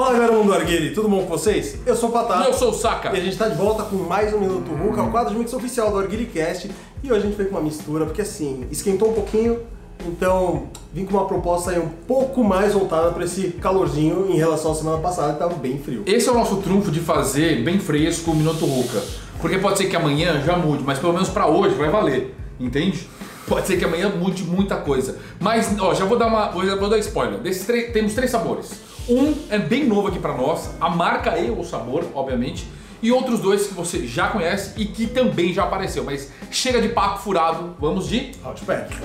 Fala galera do Mundo Arguile, tudo bom com vocês? Eu sou o Patá. E eu sou o Saka. E a gente tá de volta com mais um Minuto Hulk, o quadro de mix oficial do ArguileCast. E hoje a gente veio com uma mistura, porque assim, esquentou um pouquinho, então vim com uma proposta aí um pouco mais voltada para esse calorzinho em relação à semana passada, que tava bem frio. Esse é o nosso trunfo de fazer bem fresco o Minuto Hulk. Porque pode ser que amanhã já mude, mas pelo menos pra hoje vai valer, entende? Pode ser que amanhã mude muita coisa. Mas, ó, já vou dar spoiler. Temos 3 sabores. Um é bem novo aqui pra nós, a marca e o sabor, obviamente. E outros 2 que você já conhece e que também já apareceu. Mas chega de papo furado, vamos de Hot Pack.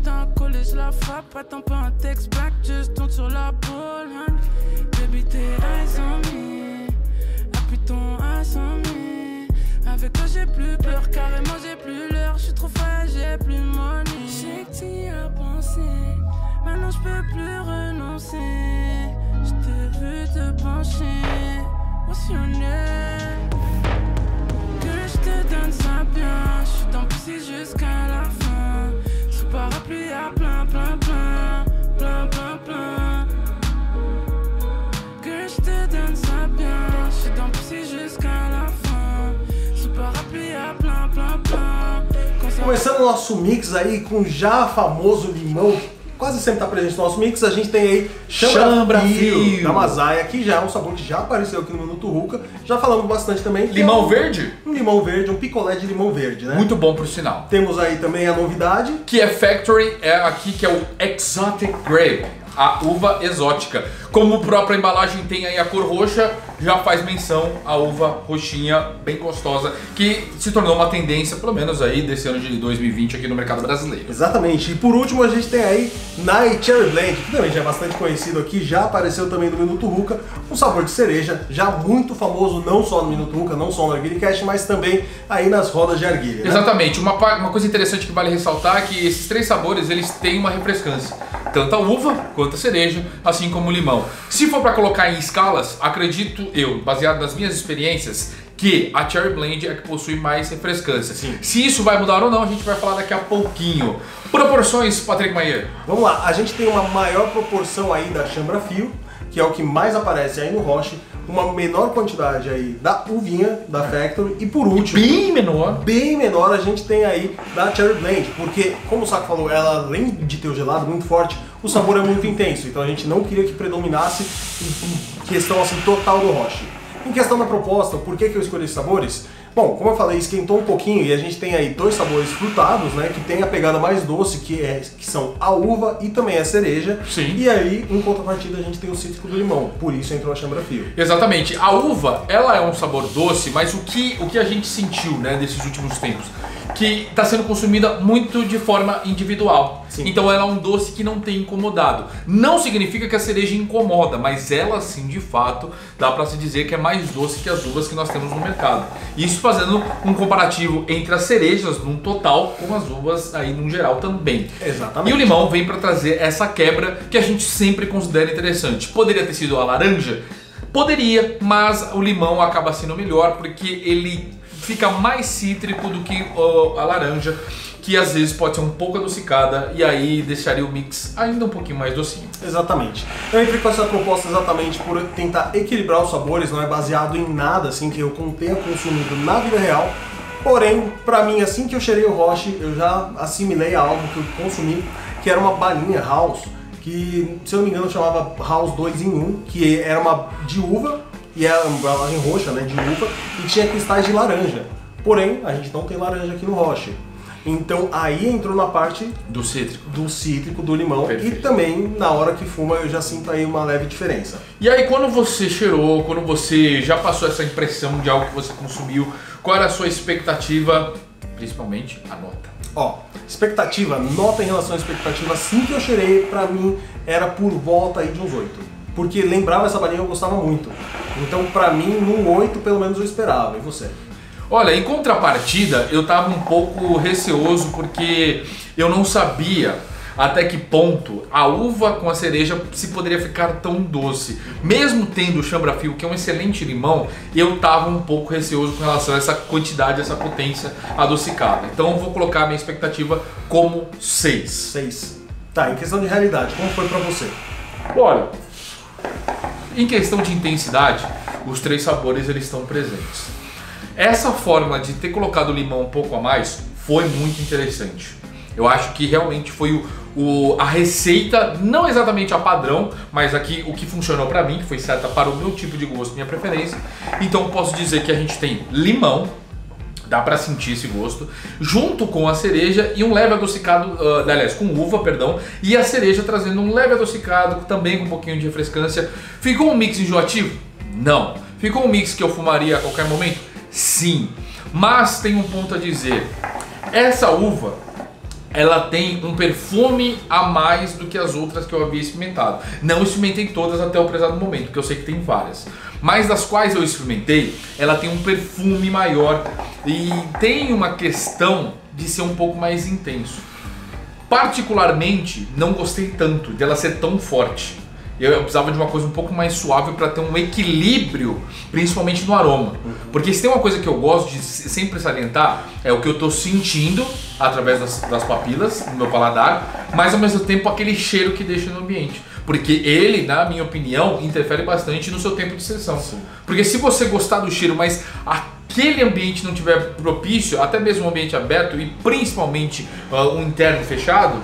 Un collège, la frappe, attends pas un texte back, juste tourne sur la boule, hein. Baby, tes eyes on me, appuie ton eyes on me. Avec toi j'ai plus peur, carrément j'ai plus l'heure, je suis trop frais, j'ai plus money. Je sais que t'y as pensé, maintenant je peux plus renoncer. Je t'ai vu te pencher, what's your name? Que je te donne ça bien, je suis dans le jusqu'à la fin. Parapluie à plein, plein, plein, plein, plein, plein. Que je te donne ça bien, je suis dans psy jusqu'à la fin. Sous parapluie à plein, plein, plein. Começando o nosso mix aí com já famoso limão, quase sempre está presente no nosso mix. A gente tem aí Chambra Frio da Masaya, que já é um sabor que já apareceu aqui no Minuto Hulk. Já falamos bastante também. limão verde? Um limão verde, um picolé de limão verde, né? Muito bom por sinal. Temos aí também a novidade, Que é Factory, aqui que é o Exotic Grape, a uva exótica. Como a própria embalagem tem aí a cor roxa, já faz menção à uva roxinha, bem gostosa, que se tornou uma tendência, pelo menos aí, desse ano de 2020 aqui no mercado brasileiro. Exatamente. E por último a gente tem aí Night Cherry Blend, que também já é bastante conhecido aqui, já apareceu também no Minuto Hulk, um sabor de cereja, já muito famoso não só no Minuto Hulk, não só no ArguileCast, mas também aí nas rodas de arguilha, né? Exatamente. Uma coisa interessante que vale ressaltar é que esses 3 sabores, eles têm uma refrescância. Tanto a uva quanto a cereja, assim como o limão. Se for para colocar em escalas, acredito eu, baseado nas minhas experiências, que a Cherry Blend é que possui mais refrescância. Sim. Se isso vai mudar ou não, a gente vai falar daqui a pouquinho. Proporções, Patrick Maier. Vamos lá, a gente tem uma maior proporção aí da Chambra Frio, que é o que mais aparece aí no Roche, uma menor quantidade aí da uvinha da Factory e por último, bem menor a gente tem aí da Cherry Blend, porque como o Saco falou, ela além de ter o gelado muito forte, o sabor é muito intenso, então a gente não queria que predominasse em questão assim total do Roche. Em questão da proposta, por que eu escolhi esses sabores? Bom, como eu falei, esquentou um pouquinho e a gente tem aí 2 sabores frutados, né, que tem a pegada mais doce, que são a uva e também a cereja. Sim. E aí, em contrapartida, a gente tem o cítrico do limão, por isso entrou a Chambra Frio. Exatamente. A uva, ela é um sabor doce, mas o que a gente sentiu, né, desses últimos tempos? Que está sendo consumida muito de forma individual. Sim. Então ela é um doce que não tem incomodado. Não significa que a cereja incomoda, mas ela sim, de fato, dá para se dizer que é mais doce que as uvas que nós temos no mercado. Isso fazendo um comparativo entre as cerejas num total com as uvas aí num geral também. Exatamente. E o limão vem para trazer essa quebra que a gente sempre considera interessante. Poderia ter sido a laranja? Poderia, mas o limão acaba sendo melhor porque ele fica mais cítrico do que a laranja, que às vezes pode ser um pouco adocicada e aí deixaria o mix ainda um pouquinho mais docinho. Exatamente. Eu entrei com essa proposta exatamente por tentar equilibrar os sabores, não é baseado em nada assim que eu tenha consumido na vida real. Porém, pra mim, assim que eu cheirei o Roche, eu já assimilei a algo que eu consumi, que era uma balinha House, que, se eu não me engano, chamava House 2 em 1, que era uma de uva, e é uma embalagem roxa, né, de uva, e tinha cristais de laranja. Porém, a gente não tem laranja aqui no Roche. Então aí entrou na parte do cítrico do limão. Perfeito. E também na hora que fuma eu já sinto aí uma leve diferença. E aí quando você cheirou, quando você já passou essa impressão de algo que você consumiu, qual era a sua expectativa, principalmente a nota? Ó, expectativa, nota em relação à expectativa, assim que eu cheirei, pra mim era por volta aí de uns 8. Porque lembrava essa balinha, eu gostava muito. Então pra mim, num 8 pelo menos eu esperava. E você? Olha, em contrapartida, eu tava um pouco receoso porque eu não sabia até que ponto a uva com a cereja se poderia ficar tão doce. Mesmo tendo o Chambrafil, que é um excelente limão, eu tava um pouco receoso com relação a essa quantidade, essa potência adocicada. Então eu vou colocar a minha expectativa como 6. 6. Tá, em questão de realidade, como foi pra você? Olha, em questão de intensidade, os 3 sabores eles estão presentes. Essa fórmula de ter colocado o limão um pouco a mais foi muito interessante. Eu acho que realmente foi a receita, não exatamente a padrão, mas aqui o que funcionou pra mim, que foi certa para o meu tipo de gosto, minha preferência. Então posso dizer que a gente tem limão, dá pra sentir esse gosto, junto com a cereja e um leve adocicado, aliás, com uva, perdão, e a cereja trazendo um leve adocicado, também com um pouquinho de refrescância. Ficou um mix enjoativo? Não. Ficou um mix que eu fumaria a qualquer momento? Sim. Mas tem um ponto a dizer. Essa uva, ela tem um perfume a mais do que as outras que eu havia experimentado. Não experimentei todas até o prezado momento, porque eu sei que tem várias. Mas das quais eu experimentei, ela tem um perfume maior e tem uma questão de ser um pouco mais intenso. Particularmente, não gostei tanto dela ser tão forte. Eu precisava de uma coisa um pouco mais suave para ter um equilíbrio, principalmente no aroma. Porque se tem uma coisa que eu gosto de sempre salientar, é o que eu estou sentindo através das papilas, no meu paladar, mas ao mesmo tempo aquele cheiro que deixa no ambiente. Porque ele, na minha opinião, interfere bastante no seu tempo de sessão. Sim. Porque se você gostar do cheiro, mas aquele ambiente não tiver propício, até mesmo um ambiente aberto e principalmente um interno fechado,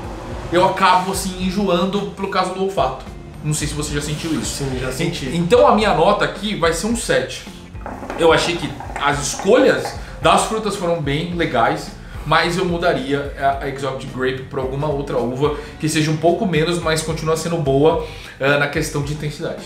eu acabo assim enjoando pelo caso do olfato. Não sei se você já sentiu isso. Sim, já senti. Então a minha nota aqui vai ser um 7. Eu achei que as escolhas das frutas foram bem legais, mas eu mudaria a Exotic Grape por alguma outra uva que seja um pouco menos, mas continua sendo boa na questão de intensidade.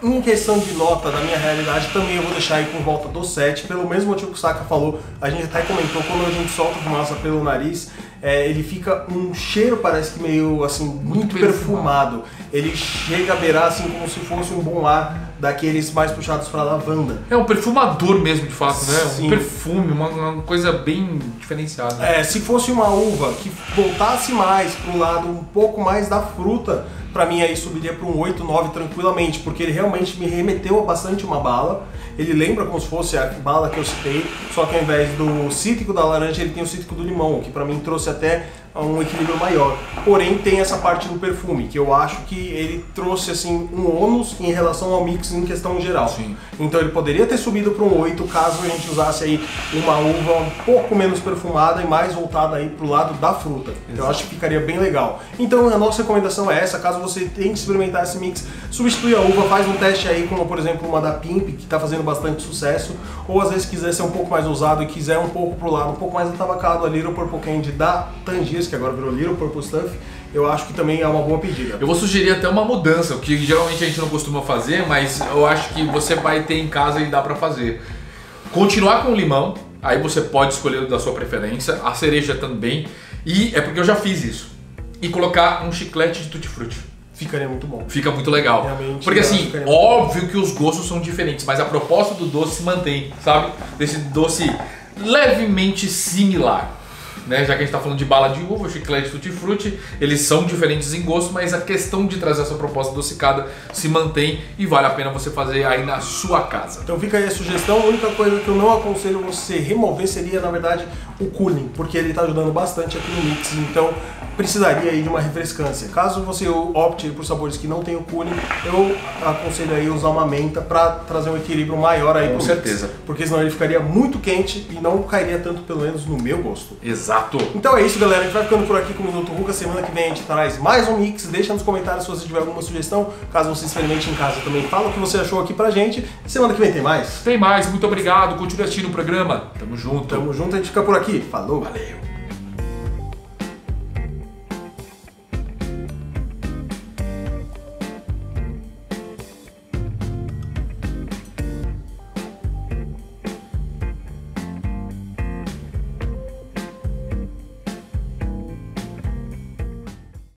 Em questão de nota, da minha realidade, também eu vou deixar aí por volta do 7, pelo mesmo motivo que o Saka falou. A gente até comentou, quando a gente solta fumaça pelo nariz, ele fica um cheiro, parece que meio assim, muito perfumado. Ele chega a beirar assim como se fosse um bom ar daqueles mais puxados para lavanda. É um perfumador mesmo, de fato, né? Sim. Um perfume, uma coisa bem diferenciada. Se fosse uma uva que voltasse mais pro lado um pouco mais da fruta, pra mim aí subiria para um 8, 9 tranquilamente, porque ele realmente me remeteu a bastante uma bala. Ele lembra como se fosse a bala que eu citei, só que ao invés do cítrico da laranja, ele tem o cítrico do limão, que pra mim trouxe até um equilíbrio maior. Porém, tem essa parte do perfume, que eu acho que ele trouxe assim um ônus em relação ao mix em questão geral. Sim. Então ele poderia ter subido para um 8 caso a gente usasse aí uma uva um pouco menos perfumada e mais voltada aí pro lado da fruta. Exato. Eu acho que ficaria bem legal. Então a nossa recomendação é essa, caso você tenha que experimentar esse mix, substitui a uva, faz um teste aí como por exemplo uma da Pimp, que está fazendo bastante sucesso, ou às vezes quiser ser um pouco mais ousado e quiser um pouco pro lado, um pouco mais atabacado, a Little Purple Candy da Tangiers, que agora virou Little Purple Stuff, eu acho que também é uma boa pedida. Eu vou sugerir até uma mudança, o que geralmente a gente não costuma fazer, mas eu acho que você vai ter em casa e dá pra fazer. Continuar com o limão, aí você pode escolher da sua preferência, a cereja também, e é porque eu já fiz isso. E colocar um chiclete de tutti-frutti. Ficaria muito bom. Fica muito legal. Realmente, porque assim, óbvio que os gostos são diferentes, mas a proposta do doce se mantém, sabe? Desse doce levemente similar. Né? Já que a gente está falando de bala de uva, chiclete, tutti-frutti, eles são diferentes em gosto, mas a questão de trazer essa proposta adocicada se mantém e vale a pena você fazer aí na sua casa. Então fica aí a sugestão. A única coisa que eu não aconselho você remover seria, na verdade, o cooling, porque ele está ajudando bastante aqui no mix, então precisaria aí de uma refrescância. Caso você opte por sabores que não tem o cooling, eu aconselho aí usar uma menta para trazer um equilíbrio maior aí pro mix. Com certeza. Porque senão ele ficaria muito quente e não cairia tanto, pelo menos no meu gosto. Exato. Então é isso, galera. A gente vai ficando por aqui com o Minuto Ruka. Semana que vem a gente traz mais um mix. Deixa nos comentários se você tiver alguma sugestão. Caso você experimente em casa também, fala o que você achou aqui pra gente. Semana que vem tem mais? Tem mais. Muito obrigado. Continue assistindo o programa. Tamo junto. Tamo junto. A gente fica por aqui. Falou. Valeu.